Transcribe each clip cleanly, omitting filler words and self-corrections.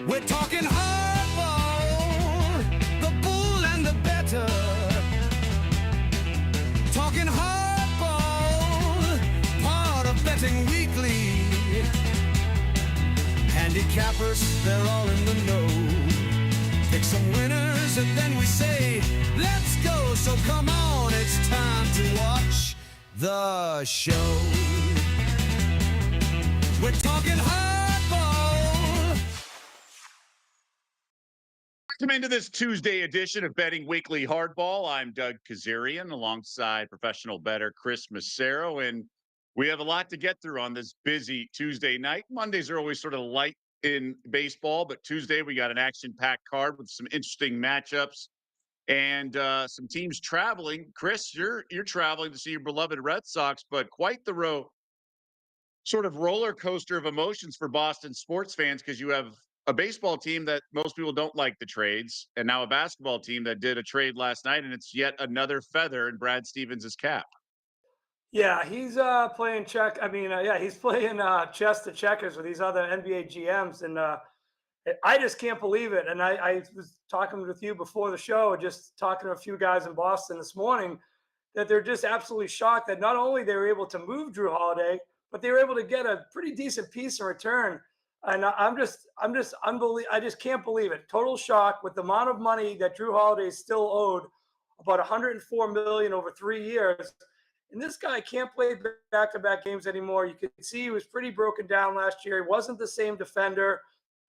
We're talking hardball, the bull and the better. Talking hardball, part of betting weekly. Handicappers, they're all in the know. Pick some winners and then we say, let's go. So come on, it's time to watch the show. We're talking hardball. Welcome into this Tuesday edition of Betting Weekly Hardball. I'm Doug Kezirian alongside professional bettor Chris Macero, and we have a lot to get through on this busy Tuesday night. Mondays are always sort of light in baseball, but Tuesday we got an action-packed card with some interesting matchups and some teams traveling. Chris, you're traveling to see your beloved Red Sox, but quite the sort of roller coaster of emotions for Boston sports fans, because you have a baseball team that most people don't like the trades, and now a basketball team that did a trade last night, and it's yet another feather in Brad Stevens' cap. Yeah, he's playing check. I mean, yeah, he's playing chess to checkers with these other NBA GMs, and I just can't believe it. And I was talking with you before the show, just talking to a few guys in Boston this morning, that they're just absolutely shocked that not only they were able to move Drew Holiday, but they were able to get a pretty decent piece in return. And I just can't believe it. Total shock with the amount of money that Drew Holiday still owed, about $104 million over 3 years. And this guy can't play back-to-back games anymore. You could see he was pretty broken down last year. He wasn't the same defender,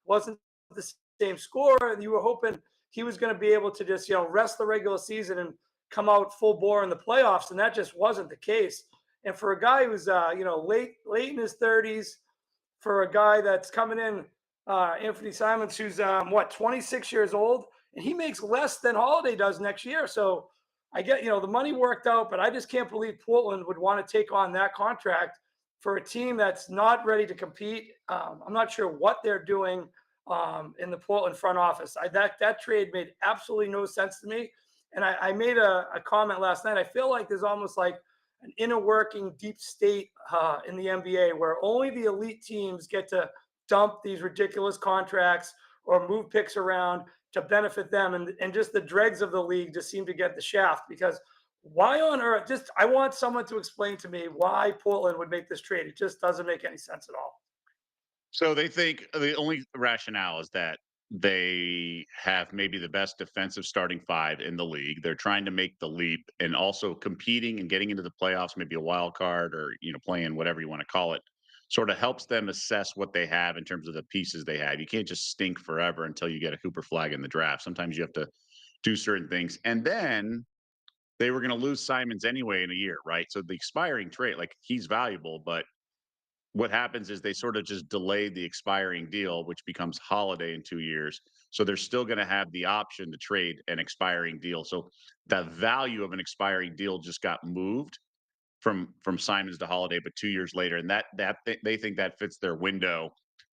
wasn't the same scorer. And you were hoping he was going to be able to just, rest the regular season and come out full bore in the playoffs. And that just wasn't the case. And for a guy who's, late in his 30s, for a guy that's coming in, Anthony Simons, who's 26 years old, and he makes less than Holiday does next year. So I get, the money worked out, but I just can't believe Portland would want to take on that contract for a team that's not ready to compete. I'm not sure what they're doing in the Portland front office. That trade made absolutely no sense to me. And I made a comment last night. I feel like there's almost like an inner working deep state in the NBA where only the elite teams get to dump these ridiculous contracts or move picks around to benefit them. And just the dregs of the league just seem to get the shaft, because why on earth, I want someone to explain to me why Portland would make this trade. It just doesn't make any sense at all. So they think the only rationale is that they have maybe the best defensive starting five in the league. They're trying to make the leap and also competing and getting into the playoffs, maybe a wild card or, playing whatever you want to call it, sort of helps them assess what they have in terms of the pieces they have. You can't just stink forever until you get a Cooper flag in the draft. Sometimes you have to do certain things. And then they were going to lose Simons anyway in a year, right? So the expiring trade, like, he's valuable, but what happens is they sort of just delayed the expiring deal, which becomes Holiday in 2 years. So they're still going to have the option to trade an expiring deal. So the value of an expiring deal just got moved from Simons to Holiday, but 2 years later, and that they think that fits their window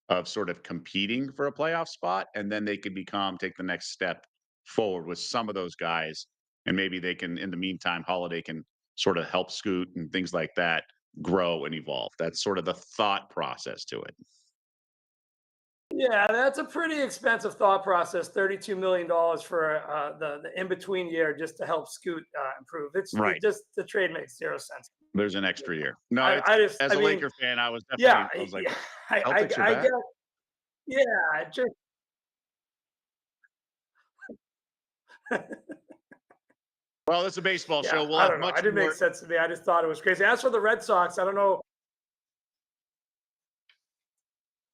of sort of competing for a playoff spot, and then they can take the next step forward with some of those guys, and maybe they can, in the meantime, Holiday can sort of help Scoot and things like that grow and evolve. That's sort of the thought process to it. Yeah, that's a pretty expensive thought process. $32 million for the in-between year just to help Scoot improve. Right. The trade makes zero sense. There's an extra year. No, as a Laker fan, I was definitely, I was like, Celtics are back. Yeah, just Well, it's a baseball show. We'll I have don't know. much It didn't more. make sense to me. I just thought it was crazy. As for the Red Sox, I don't know.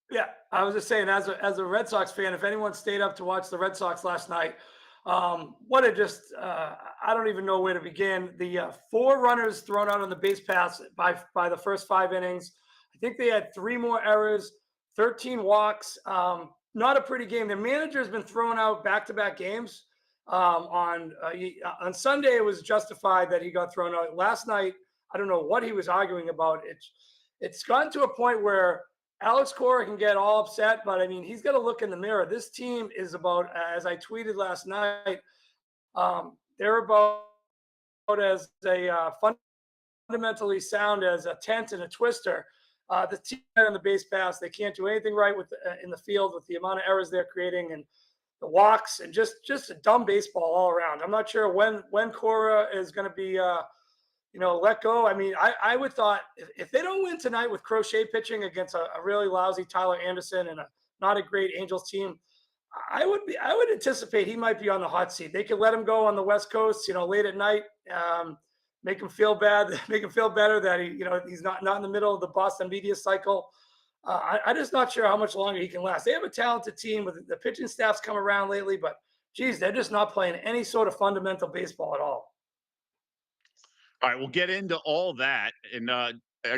Yeah, I was just saying, as a Red Sox fan, if anyone stayed up to watch the Red Sox last night, what a just I don't even know where to begin. The 4 runners thrown out on the base paths by the first 5 innings. I think they had 3 more errors, 13 walks. Not a pretty game. The manager's been thrown out back-to-back games. On Sunday, it was justified that he got thrown out. Last night, I don't know what he was arguing about. It's gotten to a point where Alex Cora can get all upset, but I mean, he's got to look in the mirror. This team is about, as I tweeted last night, they're about as a fundamentally sound as a tent and a twister. The team on the base pass, they can't do anything right with in the field with the amount of errors they're creating and the walks and just a dumb baseball all around. I'm not sure when Cora is going to be let go. I mean, I would thought if they don't win tonight with Crochet pitching against a really lousy Tyler Anderson and a not a great Angels team, I would anticipate he might be on the hot seat. They could let him go on the West Coast, late at night, make him feel bad, make him feel better that he's not in the middle of the Boston media cycle. I'm just not sure how much longer he can last. They have a talented team with the pitching staff's come around lately, but geez, they're just not playing any sort of fundamental baseball at all. All right, we'll get into all that. And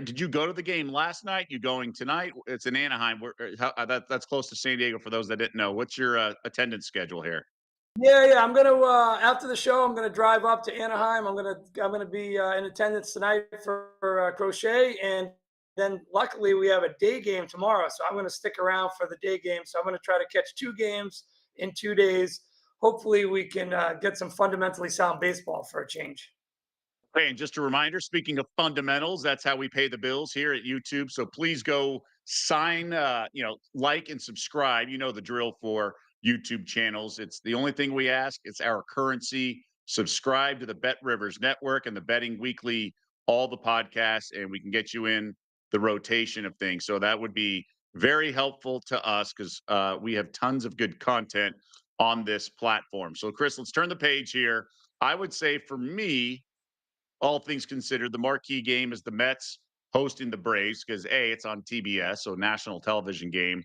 did you go to the game last night? You going tonight? It's in Anaheim. That's close to San Diego. For those that didn't know, what's your attendance schedule here? Yeah. I'm gonna after the show, I'm gonna drive up to Anaheim. I'm gonna be in attendance tonight for Crochet, and then luckily we have a day game tomorrow, so I'm gonna stick around for the day game. So I'm gonna try to catch 2 games in 2 days. Hopefully, we can get some fundamentally sound baseball for a change. Hey, and just a reminder, speaking of fundamentals, that's how we pay the bills here at YouTube. So please go sign, like and subscribe. You know the drill for YouTube channels. It's the only thing we ask. It's our currency. Subscribe to the Bet Rivers Network and the Betting Weekly, all the podcasts, and we can get you in the rotation of things. So that would be very helpful to us because we have tons of good content on this platform. So, Chris, let's turn the page here. I would say for me, all things considered, the marquee game is the Mets hosting the Braves because it's on TBS, so national television game.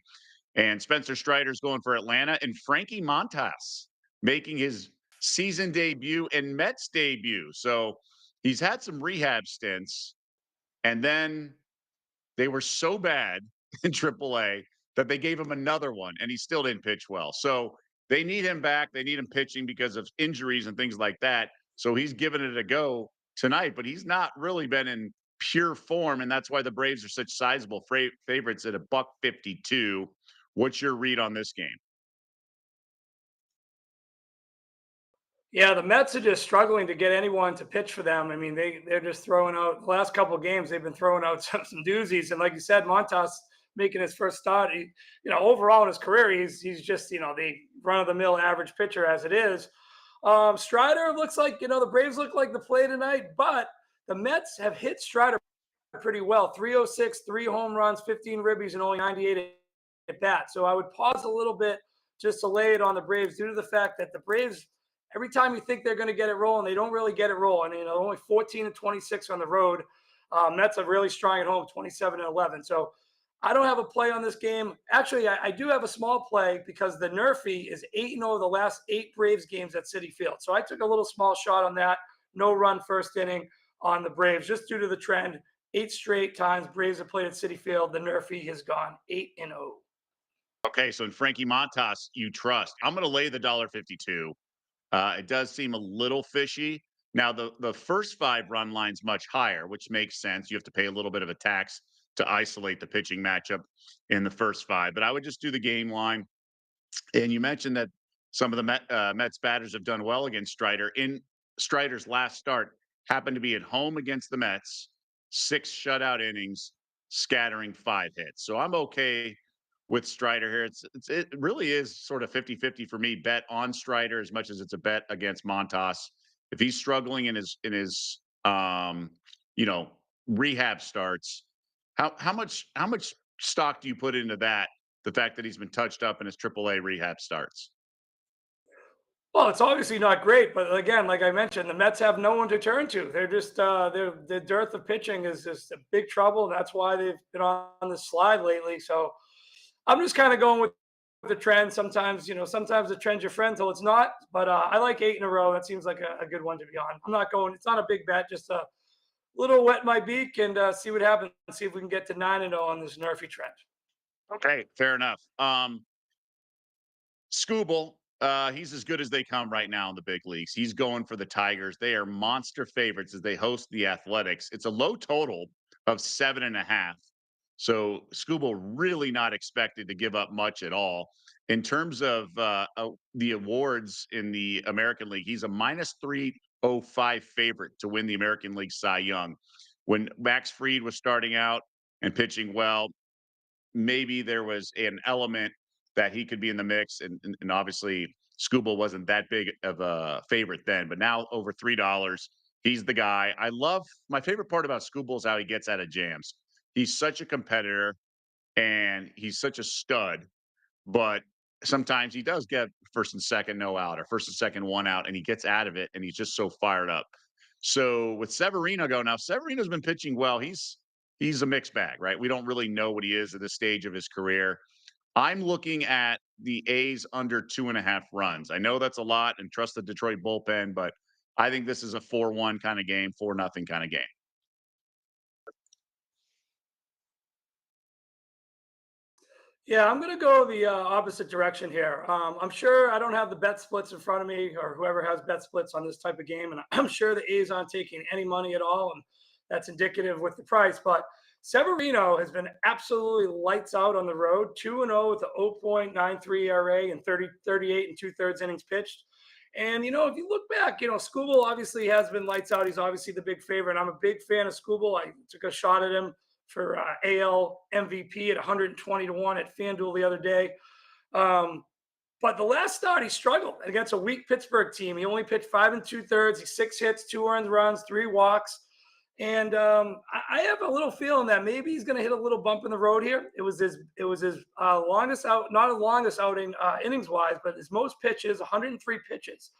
And Spencer Strider's going for Atlanta, and Frankie Montas making his season debut and Mets debut. So he's had some rehab stints, and then they were so bad in AAA that they gave him another one, and he still didn't pitch well. So they need him back. They need him pitching because of injuries and things like that. So he's given it a go tonight, but he's not really been in pure form, and that's why the Braves are such sizable favorites at a $1.52. What's your read on this game? Yeah, the Mets are just struggling to get anyone to pitch for them. I mean, they're just throwing out the last couple of games. They've been throwing out some doozies, and like you said, Montas making his first start. Overall in his career, he's just the run of the mill average pitcher as it is. Strider looks like the Braves look like the play tonight, but the Mets have hit Strider pretty well. 306, 3 home runs, 15 ribbies, and only 98 at bat. So I would pause a little bit just to lay it on the Braves due to the fact that the Braves, every time you think they're going to get it rolling, they don't really get it rolling. Only 14 and 26 on the road. Mets are really strong at home, 27 and 11. So I don't have a play on this game. Actually, I do have a small play because the Nerfy is 8-0 the last 8 Braves games at Citi Field. So I took a little small shot on that. No run first inning on the Braves just due to the trend. 8 straight times Braves have played at Citi Field. The Nerfy has gone 8-0. Okay, so in Frankie Montas, you trust. I'm going to lay the $1.52. It does seem a little fishy. Now, the first 5 run line's much higher, which makes sense. You have to pay a little bit of a tax to isolate the pitching matchup in the first 5. But I would just do the game line. And you mentioned that some of the Mets batters have done well against Strider. In Strider's last start, happened to be at home against the Mets, 6 shutout innings, scattering 5 hits. So I'm okay with Strider here. It really is sort of 50-50 for me. Bet on Strider as much as it's a bet against Montas. If he's struggling in his you know rehab starts, how much stock do you put into that? The fact that he's been touched up in his AAA rehab starts. Well, it's obviously not great, but again, like I mentioned, the Mets have no one to turn to. They're just the dearth of pitching is just a big trouble. That's why they've been on the slide lately. So I'm just kind of going with the trend. Sometimes the trend's your friend till it's not. But I like 8 in a row. That seems like a good one to be on. I'm not going. It's not a big bet, just a little wet my beak and see what happens. See if we can get to 9-0 on this Nerfy trend. Okay, fair enough. Scooble, he's as good as they come right now in the big leagues. He's going for the Tigers. They are monster favorites as they host the Athletics. It's a low total of 7.5. So Scooble really not expected to give up much at all. In terms of the awards in the American League, he's a minus 305 favorite to win the American League Cy Young. When Max Fried was starting out, and pitching well, maybe there was an element that he could be in the mix. And obviously, Scooble wasn't that big of a favorite then, but now over $3, he's the guy. I love my favorite part about Scooble is how he gets out of jams. He's such a competitor and he's such a stud, but sometimes he does get first and second no out or first and second one out, and he gets out of it and he's just so fired up. So with Severino going now, Severino's been pitching well. He's a mixed bag, right? We don't really know what he is at this stage of his career. I'm looking at the A's under 2.5 runs. I know that's a lot and trust the Detroit bullpen, but I think this is a 4-1 kind of game, 4-0 kind of game. Yeah, I'm going to go the opposite direction here. I'm sure I don't have the bet splits in front of me or whoever has bet splits on this type of game. And I'm sure the A's aren't taking any money at all. And that's indicative with the price. But Severino has been absolutely lights out on the road, 2-0 with a 0.93 ERA and 38 and two-thirds innings pitched. And, if you look back, Scooble obviously has been lights out. He's obviously the big favorite. I'm a big fan of Scooble. I took a shot at him for AL MVP at 120 to 1 at FanDuel the other day. But the last start, he struggled against a weak Pittsburgh team. He only pitched 5 and two-thirds. He's 6 hits, 2 earned runs, 3 walks. And I have a little feeling that maybe he's going to hit a little bump in the road here. It was his longest out, not his longest outing innings wise, but his most pitches, 103 pitches.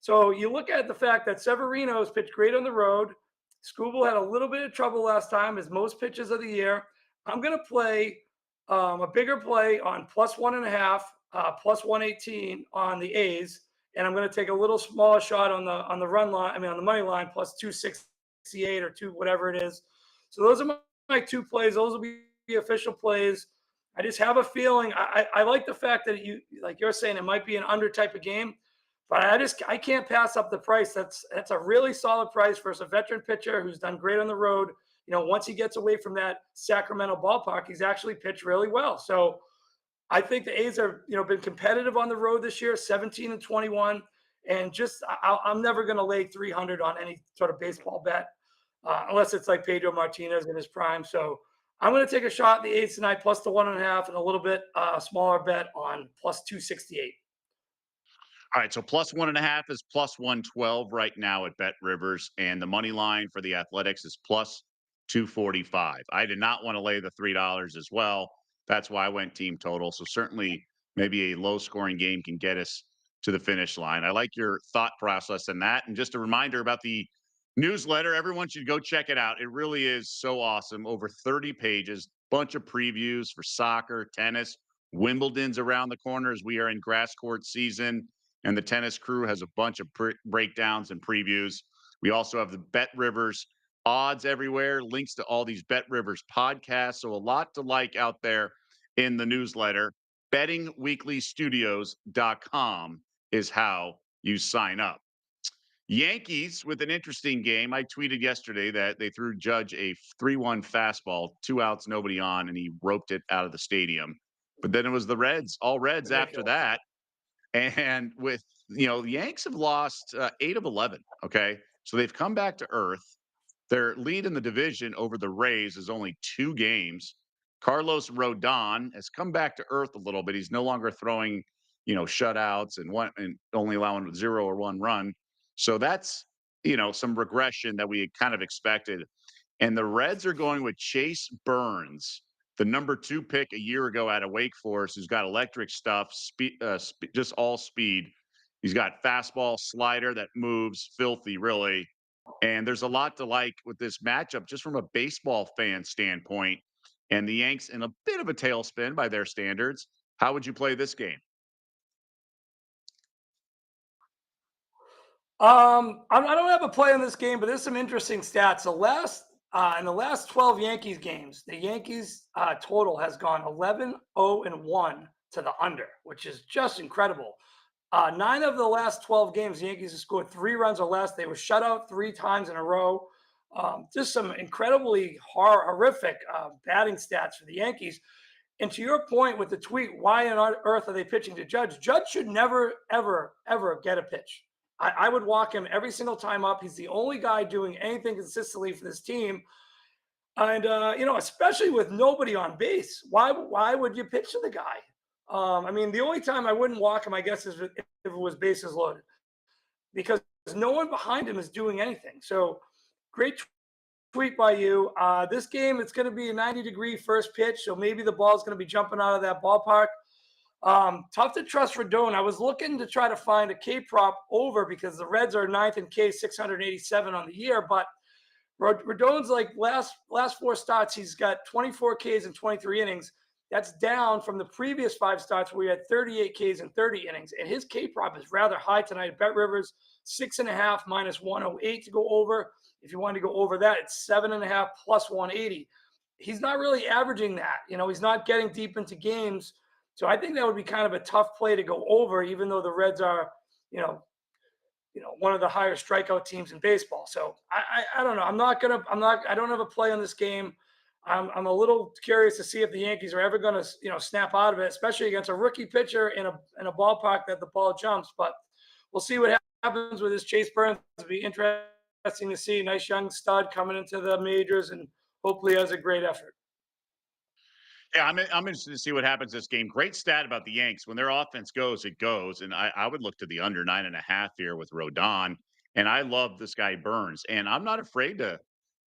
So you look at the fact that Severino's pitched great on the road. Scooble had a little bit of trouble last time, his most pitches of the year. I'm going to play a bigger play on plus 1.5, plus 118 on the A's, and I'm going to take a little smaller shot on the run line. On the money line, plus 268 or two, whatever it is. So those are my 2 plays. Those will be the official plays. I just have a feeling. I like the fact that like you're saying, it might be an under type of game. But I can't pass up the price. That's a really solid price for a veteran pitcher who's done great on the road. Once he gets away from that Sacramento ballpark, he's actually pitched really well. So I think the A's are, been competitive on the road this year, 17 and 21. And I'm never going to lay 300 on any sort of baseball bet unless it's like Pedro Martinez in his prime. So I'm going to take a shot at the A's tonight, plus the 1.5, and a little bit smaller bet on plus 268. All right, so plus 1.5 is plus 112 right now at Bet Rivers, and the money line for the Athletics is plus 245. I did not want to lay the $3 as well. That's why I went team total. So certainly, maybe a low-scoring game can get us to the finish line. I like your thought process in that. And just a reminder about the newsletter, everyone should go check it out. It really is so awesome. Over 30 pages, bunch of previews for soccer, tennis. Wimbledon's around the corner as we are in grass court season, and the tennis crew has a bunch of breakdowns and previews. We also have the Bet Rivers odds everywhere, links to all these Bet Rivers podcasts. So a lot to like out there in the newsletter. Bettingweeklystudios.com is how you sign up. Yankees with an interesting game. I tweeted yesterday that they threw Judge a 3-1 fastball, 2 outs, nobody on, and he roped it out of the stadium. But then it was the Reds, all Reds after that. And with, the Yanks have lost 8 of 11. Okay. So they've come back to earth. Their lead in the division over the Rays is only 2 games. Carlos Rodon has come back to earth a little bit. He's no longer throwing, shutouts and only allowing 0 or 1 run. So that's, some regression that we had kind of expected. And the Reds are going with Chase Burns, the number 2 pick a year ago out of Wake Forest, who's got electric stuff, just all speed. He's got fastball, slider that moves, filthy, really. And there's a lot to like with this matchup, just from a baseball fan standpoint. And the Yanks in a bit of a tailspin by their standards. How would you play this game? I don't have a play on this game, but there's some interesting stats. In the last 12 Yankees games, the Yankees total has gone 11-0-1 to the under, which is just incredible. 9 of the last 12 games, the Yankees have scored 3 runs or less. They were shut out 3 times in a row. Just some incredibly horrific batting stats for the Yankees. And to your point with the tweet, why on earth are they pitching to Judge? Judge should never, ever, ever get a pitch. I would walk him every single time up. He's the only guy doing anything consistently for this team. And especially with nobody on base, why would you pitch to the guy? I mean, the only time I wouldn't walk him, I guess, is if it was bases loaded because no one behind him is doing anything. So great tweet by you. This game, it's going to be a 90-degree first pitch, so maybe the ball's going to be jumping out of that ballpark. Tough to trust Rodon. I was looking to try to find a K prop over because the Reds are ninth in K, 687 on the year, but Rodon's like last four starts, he's got 24 Ks in 23 innings. That's down from the previous five starts where he had 38 Ks in 30 innings. And his K prop is rather high tonight. Bet Rivers 6.5 minus 108 to go over. If you want to go over that, it's 7.5 plus 180. He's not really averaging that. He's not getting deep into games. So I think that would be kind of a tough play to go over, even though the Reds are, you know, one of the higher strikeout teams in baseball. So I don't know. I don't have a play on this game. I'm a little curious to see if the Yankees are ever going to, snap out of it, especially against a rookie pitcher in a ballpark that the ball jumps. But we'll see what happens with this Chase Burns. It'll be interesting to see. Nice young stud coming into the majors and hopefully has a great effort. Yeah, I'm interested to see what happens this game. Great stat about the Yanks. When their offense goes, it goes. And I would look to the under 9.5 here with Rodon. And I love this guy Burns. And I'm not afraid to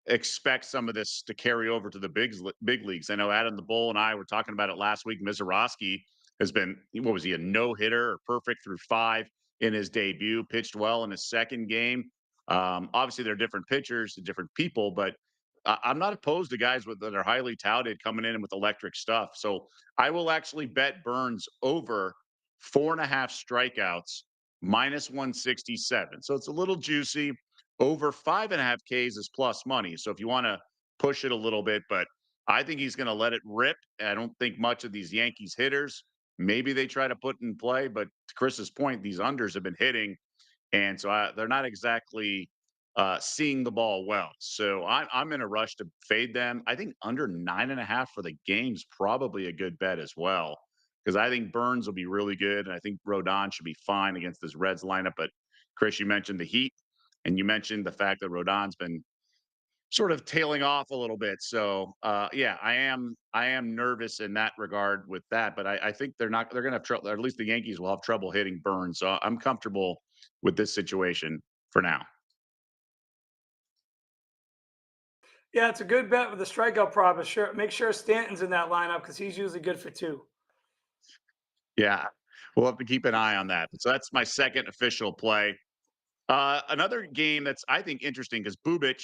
expect some of this to carry over to the big leagues. I know Adam the Bull and I were talking about it last week. Mizorowski has been, what was he, a no-hitter or perfect through five in his debut, pitched well in his second game. Obviously, they're different pitchers, different people, but I'm not opposed to guys that are highly touted coming in with electric stuff. So I will actually bet Burns over 4.5 strikeouts minus 167. So it's a little juicy. Over 5.5 Ks is plus money. So if you want to push it a little bit, but I think he's going to let it rip. I don't think much of these Yankees hitters. Maybe they try to put in play, but to Chris's point, these unders have been hitting, and so they're not exactly seeing the ball well. So I'm in a rush to fade them. I think under 9.5 for the game's probably a good bet as well, because I think Burns will be really good, and I think Rodon should be fine against this Reds lineup. But Chris, you mentioned the Heat, and you mentioned the fact that Rodon's been sort of tailing off a little bit. So yeah, I am nervous in that regard with that. But I think they're going to have trouble. Or at least the Yankees will have trouble hitting Burns. So I'm comfortable with this situation for now. Yeah, it's a good bet with the strikeout prop. But sure, make sure Stanton's in that lineup because he's usually good for two. Yeah, we'll have to keep an eye on that. So that's my second official play. Another game that's I think interesting because Bubic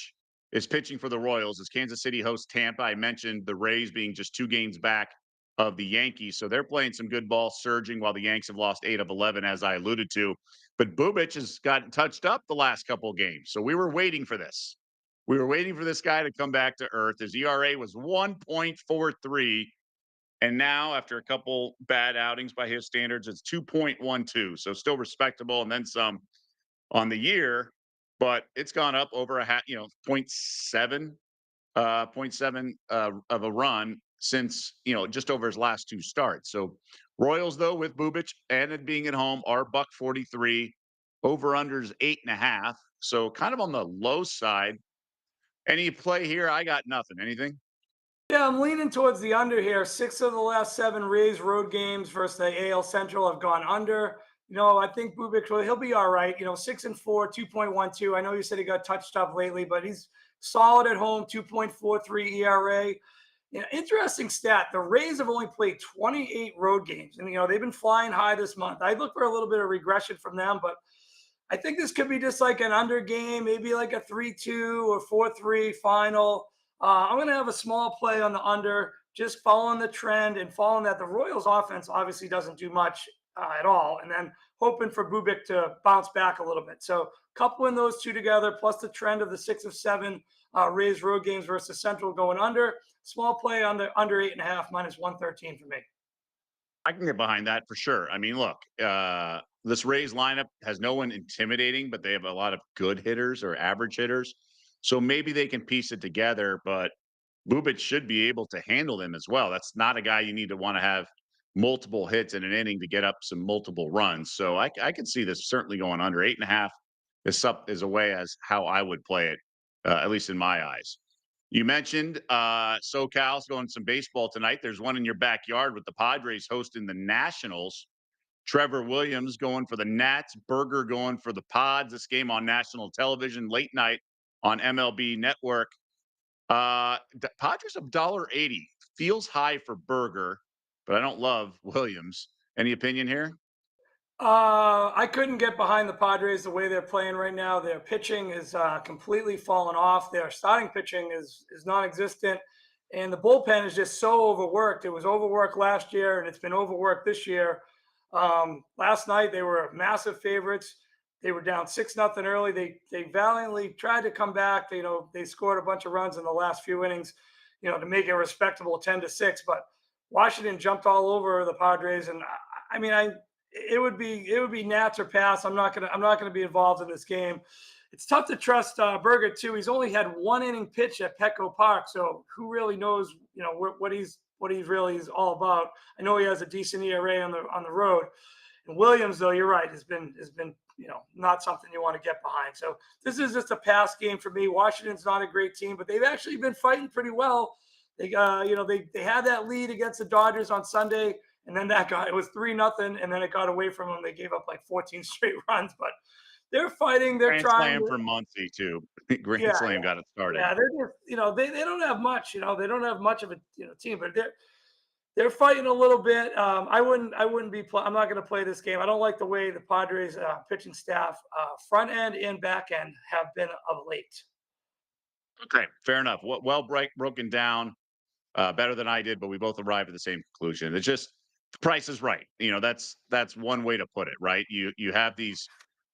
is pitching for the Royals as Kansas City hosts Tampa. I mentioned the Rays being just 2 games back of the Yankees, so they're playing some good ball, surging while the Yanks have lost 8 of 11, as I alluded to. But Bubic has gotten touched up the last couple of games, so we were waiting for this. We were waiting for this guy to come back to earth. His ERA was 1.43. And now, after a couple bad outings by his standards, it's 2.12. So still respectable and then some on the year, but it's gone up over a half, point 7 of a run since, just over his last 2 starts. So Royals, though, with Bubic and it being at home, are buck 43, over unders 8.5. So kind of on the low side. Any play here? I got nothing. Anything? Yeah, I'm leaning towards the under here. 6 of the last 7 Rays road games versus the AL Central have gone under. I think Bubic, he'll be all right. 6-4, 2.12. I know you said he got touched up lately, but he's solid at home, 2.43 ERA. Interesting stat. The Rays have only played 28 road games, and they've been flying high this month. I look for a little bit of regression from them, but I think this could be just like an under game, maybe like a 3-2 or 4-3 final. I'm going to have a small play on the under, just following the trend and following that. The Royals offense obviously doesn't do much at all, and then hoping for Bubic to bounce back a little bit. So coupling those two together, plus the trend of the 6 of 7 Rays road games versus Central going under, small play on the under 8.5 minus 113 for me. I can get behind that for sure. I mean, look, this Rays lineup has no one intimidating, but they have a lot of good hitters or average hitters. So maybe they can piece it together, but Bubic should be able to handle them as well. That's not a guy you need to want to have multiple hits in an inning to get up some multiple runs. So I could see this certainly going under 8.5 is a way as how I would play it, at least in my eyes. You mentioned SoCal's going some baseball tonight. There's one in your backyard with the Padres hosting the Nationals. Trevor Williams going for the Nats, Berger going for the Pods. This game on national television late night on MLB Network. The Padres of $1.80 feels high for Berger, but I don't love Williams. Any opinion here? I couldn't get behind the Padres the way they're playing right now. Their pitching is completely fallen off. Their starting pitching is non-existent, and the bullpen is just so overworked. It was overworked last year, and it's been overworked this year. Last night they were massive favorites. They were down 6-0 early. They valiantly tried to come back. They scored a bunch of runs in the last few innings, to make it a respectable 10-6. But Washington jumped all over the Padres, and I mean, it would be Nats or pass. I'm not gonna be involved in this game. It's tough to trust Berger too. He's only had one inning pitch at Petco Park, so who really knows? What he's really is all about. I know he has a decent ERA on the road. And Williams, though, you're right, has been not something you want to get behind. So this is just a pass game for me. Washington's not a great team, but they've actually been fighting pretty well. They had that lead against the Dodgers on Sunday, and then it was 3-0, and then it got away from them. They gave up like 14 straight runs, but they're fighting. They're Grand trying. Slam for Muncie too. Grand Yeah, Slam got it started. yeah, they're just, they don't have much. They don't have much of a team, but they're fighting a little bit. I wouldn't be. I'm not going to play this game. I don't like the way the Padres pitching staff, front end and back end, have been of late. Okay, fair enough. Well broken down, better than I did, but we both arrived at the same conclusion. It's just the price is right. That's one way to put it, right? You have these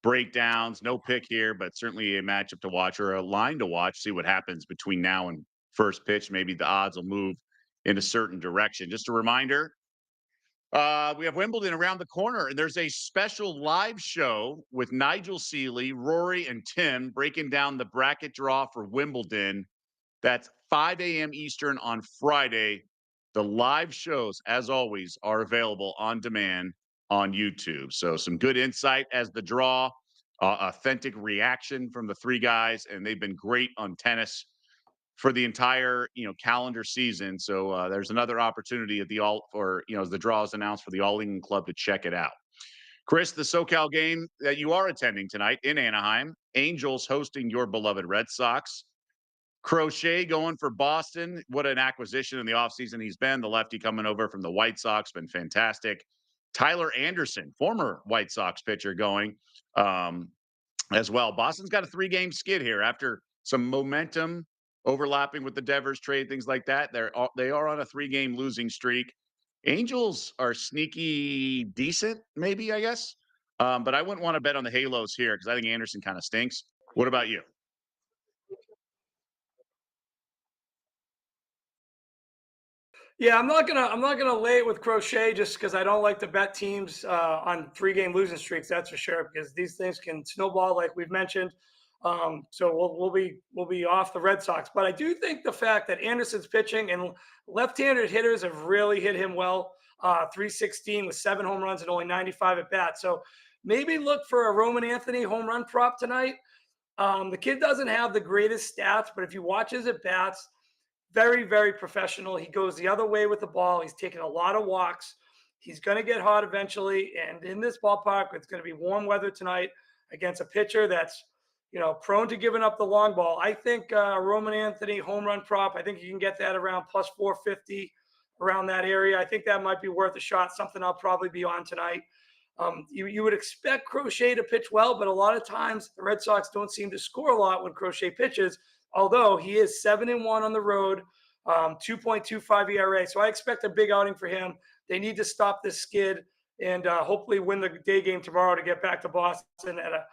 breakdowns, no pick here, but certainly a matchup to watch or a line to watch. See what happens between now and first pitch. Maybe the odds will move in a certain direction. Just a reminder, we have Wimbledon around the corner, and there's a special live show with Nigel Seeley, Rory, and Tim breaking down the bracket draw for Wimbledon. That's 5 a.m. Eastern on Friday. The live shows, as always, are available on demand on YouTube. So some good insight as the draw, authentic reaction from the three guys, and they've been great on tennis for the entire calendar season. So there's another opportunity at the as the draw is announced for the All England Club to check it out. Chris, the SoCal game that you are attending tonight in Anaheim, Angels hosting your beloved Red Sox. Crochet going for Boston. What an acquisition in the offseason he's been. The lefty coming over from the White Sox, been fantastic. Tyler Anderson, former White Sox pitcher, going as well. Boston's got a 3-game skid here after some momentum overlapping with the Devers trade, things like that. They are on a 3-game losing streak. Angels are sneaky decent, maybe, I guess. But I wouldn't want to bet on the Halos here because I think Anderson kind of stinks. What about you? Yeah, I'm not gonna lay it with Crochet just because I don't like to bet teams on 3-game losing streaks. That's for sure, because these things can snowball, like we've mentioned. So we'll be off the Red Sox, but I do think the fact that Anderson's pitching and left-handed hitters have really hit him well. 316 with 7 home runs and only 95 at bat. So maybe look for a Roman Anthony home run prop tonight. The kid doesn't have the greatest stats, but if you watch his at bats, very, very professional. He goes the other way with the ball. He's taking a lot of walks. He's going to get hot eventually. And in this ballpark, it's going to be warm weather tonight against a pitcher that's, prone to giving up the long ball. I think Roman Anthony home run prop, I think you can get that around plus 450, around that area. I think that might be worth a shot, something I'll probably be on tonight. You would expect Crochet to pitch well, but a lot of times the Red Sox don't seem to score a lot when Crochet pitches, although he is 7-1 on the road, 2.25 ERA. So I expect a big outing for him. They need to stop this skid and hopefully win the day game tomorrow to get back to Boston at a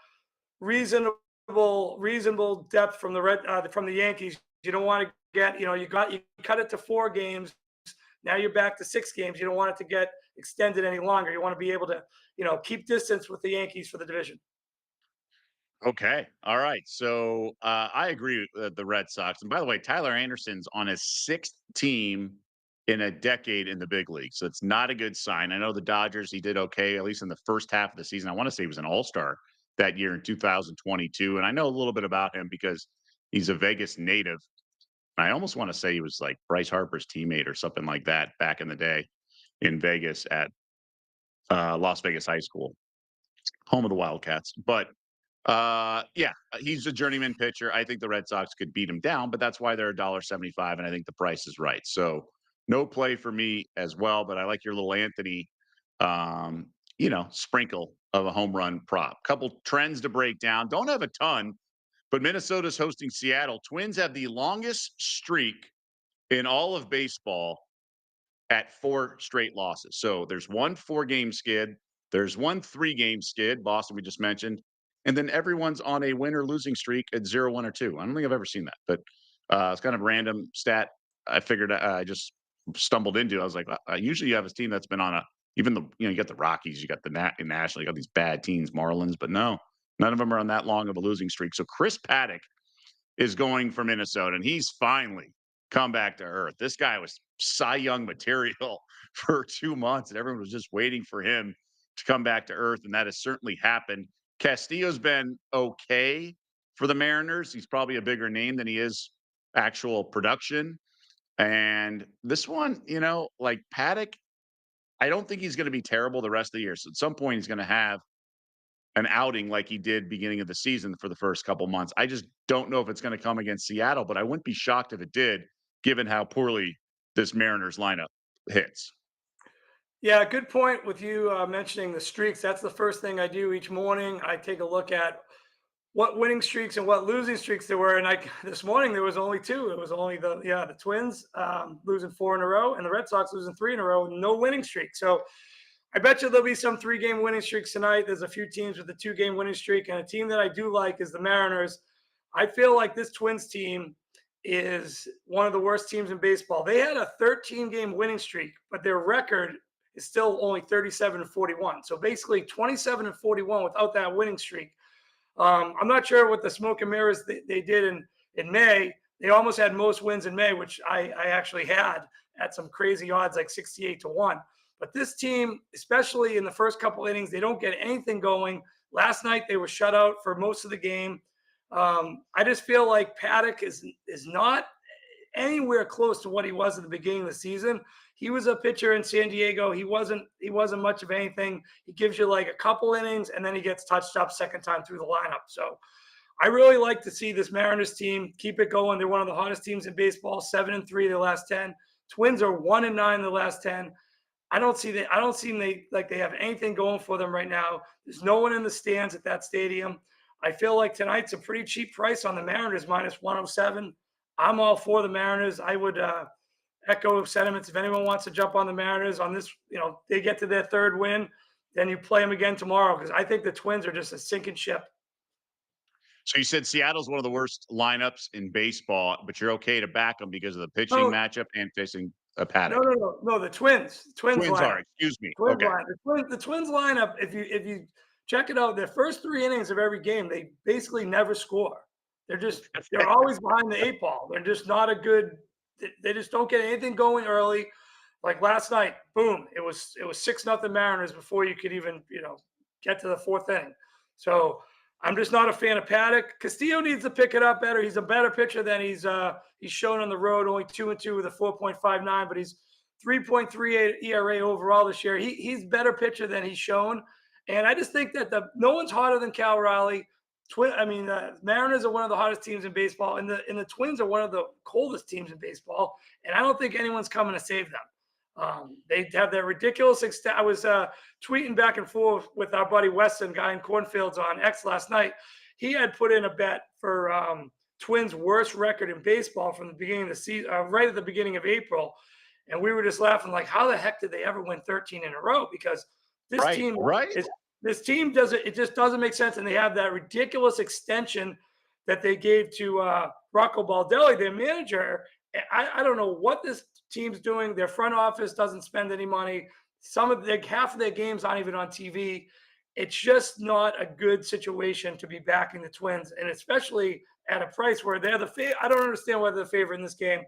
reasonable depth from the Yankees. You don't want to get, you cut it to 4 games. Now you're back to 6 games. You don't want it to get extended any longer. You want to be able to, keep distance with the Yankees for the division. Okay. All right. So I agree with the Red Sox. And by the way, Tyler Anderson's on his 6th team in a decade in the big league. So it's not a good sign. I know the Dodgers, he did okay, at least in the first half of the season. I want to say he was an all-star that year in 2022. And I know a little bit about him because he's a Vegas native. I almost want to say he was like Bryce Harper's teammate or something like that back in the day in Vegas at Las Vegas High School, home of the Wildcats. But yeah, he's a journeyman pitcher. I think the Red Sox could beat him down, but that's why they're $1.75, and I think the price is right. So no play for me as well. But I like your little Anthony, um, sprinkle of a home run prop. Couple trends to break down. Don't have a ton, but Minnesota's hosting Seattle. Twins have the longest streak in all of baseball at 4 straight losses. So there's one 4-game skid, there's one 3-game skid, Boston we just mentioned, and then everyone's on a win or losing streak at 0, 1, or 2. I don't think I've ever seen that, but it's kind of a random stat. I figured I just stumbled into. I was like, usually you have a team that's been on a even the you got the Rockies, you got the National, you got these bad teams, Marlins, but no, none of them are on that long of a losing streak. So Chris Paddock is going for Minnesota, and he's finally come back to earth. This guy was Cy Young material for 2 months, and everyone was just waiting for him to come back to earth, and that has certainly happened. Castillo's been okay for the Mariners. He's probably a bigger name than he is actual production. And this one, like Paddock, I don't think he's going to be terrible the rest of the year. So at some point, he's going to have an outing like he did beginning of the season for the first couple months. I just don't know if it's going to come against Seattle, but I wouldn't be shocked if it did, given how poorly this Mariners lineup hits. Yeah, good point with you mentioning the streaks. That's the first thing I do each morning. I take a look at what winning streaks and what losing streaks there were. And this morning there was only 2. It was only the Twins losing 4 in a row, and the Red Sox losing 3 in a row, no winning streak. So I bet you there'll be some 3-game winning streaks tonight. There's a few teams with a 2-game winning streak, and a team that I do like is the Mariners. I feel like this Twins team is one of the worst teams in baseball. They had a 13-game winning streak, but their record is still only 37-41. So basically 27-41 without that winning streak. I'm not sure what the smoke and mirrors they did in May. They almost had most wins in May, which I actually had at some crazy odds like 68-1. But this team, especially in the first couple innings, they don't get anything going. Last night they were shut out for most of the game. I just feel like Paddock is not anywhere close to what he was at the beginning of the season. He was a pitcher in San Diego. He wasn't much of anything. He gives you like a couple innings, and then he gets touched up second time through the lineup. So I really like to see this Mariners team keep it going. They're one of the hottest teams in baseball, 7-3 the last 10. Twins are 1-9 the last 10. I don't see they have anything going for them right now. There's no one in the stands at that stadium. I feel like tonight's a pretty cheap price on the Mariners, -107. I'm all for the Mariners. I would echo sentiments. If anyone wants to jump on the Mariners on this, they get to their 3rd win, then you play them again tomorrow, because I think the Twins are just a sinking ship. So you said Seattle's one of the worst lineups in baseball, but you're okay to back them because of the pitching No, matchup and facing a no, Paddock. no. The Twins Twins lineup. are, excuse me. Twins Okay. lineup. The Twins lineup. If you check it out, their first 3 innings of every game, they basically never score. They're always behind the 8 ball. They're just not a good. They just don't get anything going early. Like last night, boom! It was 6-0 Mariners before you could even get to the 4th inning. So I'm just not a fan of Paddock. Castillo needs to pick it up better. He's a better pitcher than he's shown on the road. Only 2-2 with a 4.59, but he's 3.38 ERA overall this year. He's better pitcher than he's shown. And I just think that no one's hotter than Cal Raleigh. Mariners are one of the hottest teams in baseball, and the Twins are one of the coldest teams in baseball. And I don't think anyone's coming to save them. They have that ridiculous extent. I was tweeting back and forth with our buddy Weston, guy in Cornfields on X last night. He had put in a bet for Twins' worst record in baseball from the beginning of the season, right at the beginning of April. And we were just laughing, like, how the heck did they ever win 13 in a row? Because this team just doesn't make sense. And they have that ridiculous extension that they gave to Rocco Baldelli, their manager. I don't know what this team's doing. Their front office doesn't spend any money. Half of their games aren't even on TV. It's just not a good situation to be backing the Twins, and especially at a price where they're the favorite. I don't understand why they're the favorite in this game.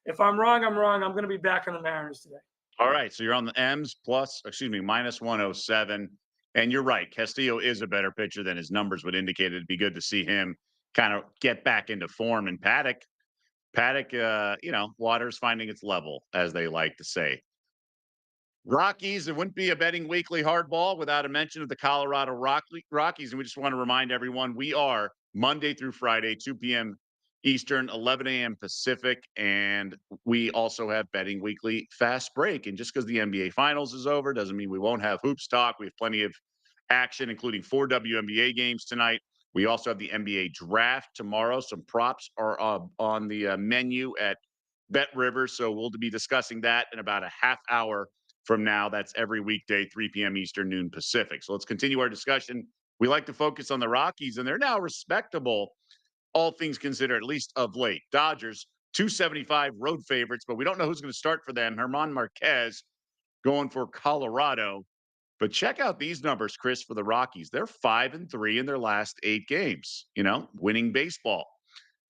If I'm wrong, I'm wrong. I'm going to be backing the Mariners today. All right, so you're on the M's -107, and you're right. Castillo is a better pitcher than his numbers would indicate. It'd be good to see him kind of get back into form. And Paddock, Paddock, water's finding its level, as they like to say. Rockies, it wouldn't be a betting weekly hardball without a mention of the Colorado Rockies. And we just want to remind everyone we are Monday through Friday, 2 p.m. Eastern, 11 a.m. Pacific. And we also have betting weekly fast break. And just because the NBA Finals is over doesn't mean we won't have hoops talk. We have plenty of action, including 4 WNBA games tonight. We also have the NBA draft tomorrow. Some props are on the menu at Bet River. So we'll be discussing that in about a half hour from now. That's every weekday, 3 p.m. Eastern, noon Pacific. So let's continue our discussion. We like to focus on the Rockies, and they're now respectable, all things considered, at least of late. Dodgers, 275 road favorites, but we don't know who's going to start for them. German Marquez going for Colorado. But check out these numbers, Chris, for the Rockies. They're 5-3 in their last 8 games, winning baseball.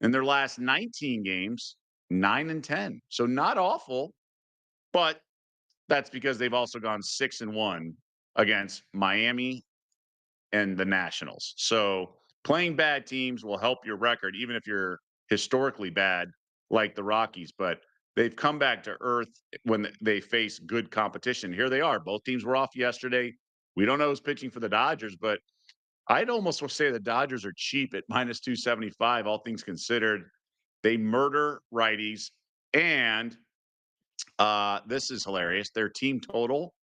In their last 19 games, 9-10. So not awful, but that's because they've also gone 6-1 against Miami and the Nationals. So playing bad teams will help your record, even if you're historically bad like the Rockies. But they've come back to earth when they face good competition. Here they are. Both teams were off yesterday. We don't know who's pitching for the Dodgers, but I'd almost say the Dodgers are cheap at minus 275, all things considered. They murder righties. And this is hilarious. Their team total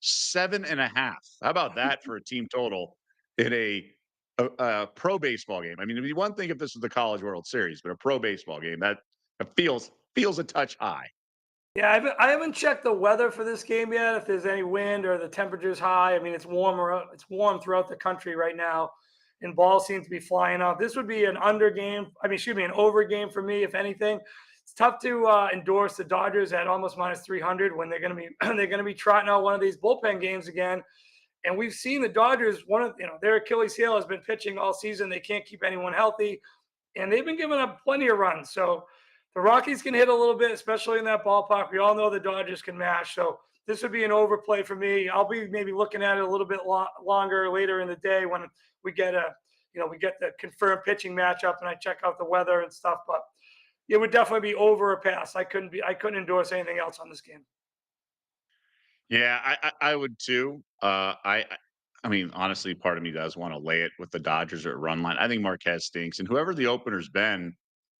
7.5. How about that for a team total in a pro baseball game? I mean, it'd be one thing if this was the College World Series, but a pro baseball game that feels a touch high. Yeah, I haven't checked the weather for this game yet. If there's any wind or the temperature's high, I mean it's warmer. It's warm throughout the country right now, and balls seem to be flying out. This would be an under game. I mean, excuse me, an over game for me, if anything. It's tough to endorse the Dodgers at almost minus 300 when they're going to be they're going to be trotting out one of these bullpen games again. And we've seen the Dodgers. One of their Achilles heel has been pitching all season. They can't keep anyone healthy, and they've been giving up plenty of runs. So the Rockies can hit a little bit, especially in that ballpark. We all know the Dodgers can mash. So this would be an overplay for me. I'll be maybe looking at it a little bit longer later in the day when we get we get the confirmed pitching matchup and I check out the weather and stuff. But it would definitely be over a pass. I couldn't endorse anything else on this game. Yeah, I would too. I mean, honestly, part of me does want to lay it with the Dodgers at run line. I think Marquez stinks, and whoever the opener's been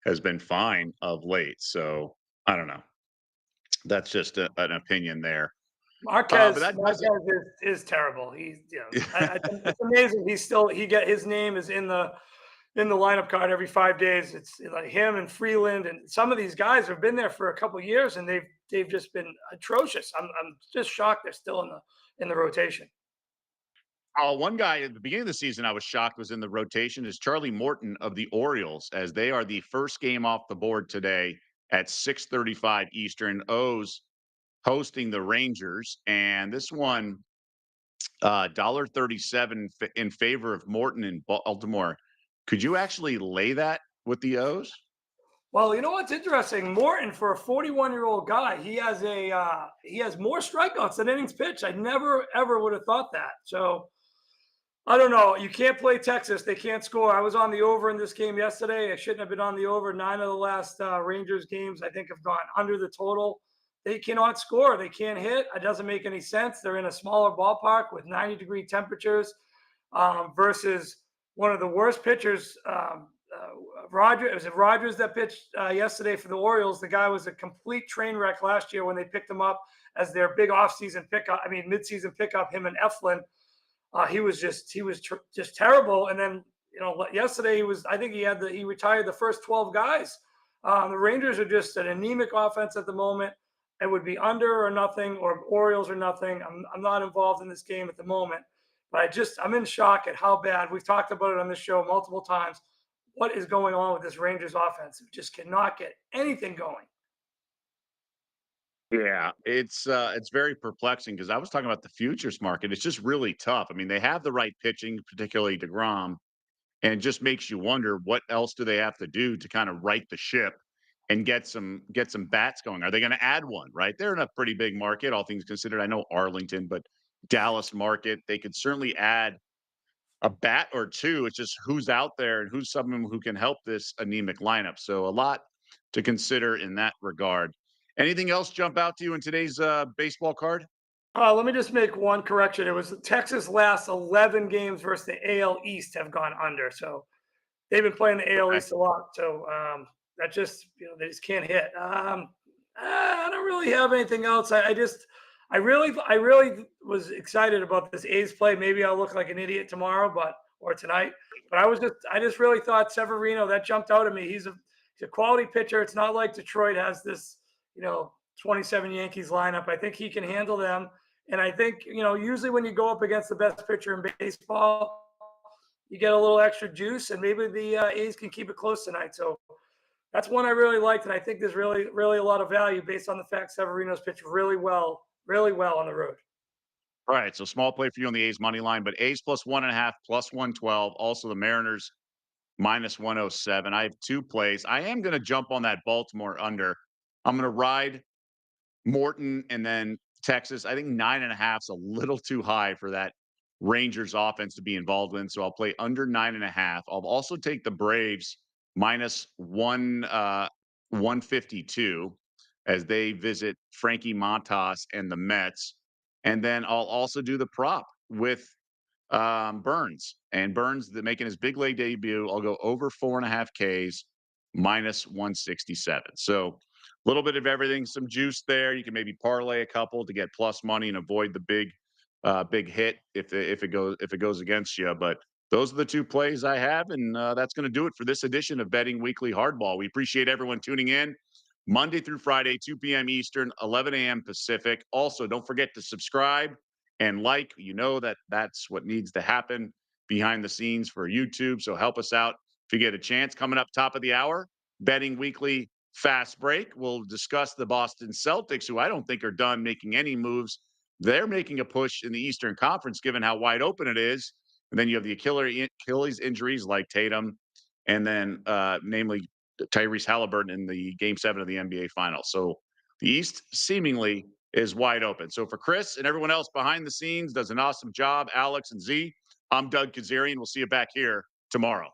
has been fine of late. So I don't know. That's just an opinion there. But Marquez that does Marquez is terrible. He's it's amazing. His name is in the lineup card every 5 days. It's like him and Freeland and some of these guys have been there for a couple of years and they've just been atrocious. I'm just shocked they're still in the rotation. one guy at the beginning of the season I was shocked was in the rotation is Charlie Morton of the Orioles, as they are the first game off the board today at 6:35 Eastern. O's hosting the Rangers, and this one $1.37 in favor of Morton in Baltimore. Could you actually lay that with the O's? Well, you know what's interesting? Morton, for a 41-year-old guy, he has more strikeouts than innings pitched. I never ever would have thought that. So I don't know. You can't play Texas. They can't score. I was on the over in this game yesterday. I shouldn't have been on the over. 9 of the last Rangers games, I think, have gone under the total. They cannot score. They can't hit. It doesn't make any sense. They're in a smaller ballpark with 90-degree temperatures versus one of the worst pitchers. Was it Rogers that pitched yesterday for the Orioles? The guy was a complete train wreck last year when they picked him up as their big offseason pickup. I mean, midseason pickup. Him and Eflin. He was just terrible. And then yesterday I think he retired the first 12 guys. The Rangers are just an anemic offense at the moment. It would be under or nothing or Orioles or nothing. I'm not involved in this game at the moment, but I'm in shock at how bad. We've talked about it on this show multiple times. What is going on with this Rangers offense? It just cannot get anything going. Yeah, it's very perplexing because I was talking about the futures market. It's just really tough. I mean, they have the right pitching, particularly DeGrom, and it just makes you wonder what else do they have to do to kind of right the ship and get some bats going. Are they going to add one? Right, they're in a pretty big market, all things considered. I know Arlington, but Dallas market, they could certainly add a bat or two. It's just who's out there and who's someone who can help this anemic lineup. So a lot to consider in that regard. Anything else jump out to you in today's baseball card? Let me just make one correction. It was Texas' last 11 games versus the AL East have gone under. So they've been playing the AL Okay. East a lot. So that just, they just can't hit. I don't really have anything else. I really was excited about this A's play. Maybe I'll look like an idiot tomorrow, or tonight. But I just really thought Severino, that jumped out at me. He's a quality pitcher. It's not like Detroit has this, 27 Yankees lineup. I think he can handle them. And I think, usually when you go up against the best pitcher in baseball, you get a little extra juice, and maybe the A's can keep it close tonight. So that's one I really liked, and I think there's really, really a lot of value based on the fact Severino's pitched really well on the road. All right, so small play for you on the A's money line, but A's plus 1.5, plus 112. Also, the Mariners minus 107. I have two plays. I am going to jump on that Baltimore under. I'm going to ride Morton and then Texas. I think 9.5 is a little too high for that Rangers offense to be involved in. So I'll play under 9.5. I'll also take the Braves minus 152 as they visit Frankie Montas and the Mets. And then I'll also do the prop with Burns. And Burns making his big league debut. I'll go over 4.5 Ks minus 167. So a little bit of everything, some juice there. You can maybe parlay a couple to get plus money and avoid the big hit if it goes against you. But those are the two plays I have, and that's going to do it for this edition of Betting Weekly Hardball. We appreciate everyone tuning in Monday through Friday, 2 p.m. Eastern, 11 a.m. Pacific. Also, don't forget to subscribe and like. You know that's what needs to happen behind the scenes for YouTube. So help us out if you get a chance. Coming up top of the hour, Betting Weekly Fast Break. We'll discuss the Boston Celtics, who I don't think are done making any moves. They're making a push in the Eastern Conference, given how wide open it is. And then you have the Achilles injuries like Tatum, and then namely Tyrese Halliburton in the Game 7 of the NBA Finals. So the East seemingly is wide open. So for Chris and everyone else behind the scenes, does an awesome job, Alex and Z, I'm Doug Kezirian. We'll see you back here tomorrow.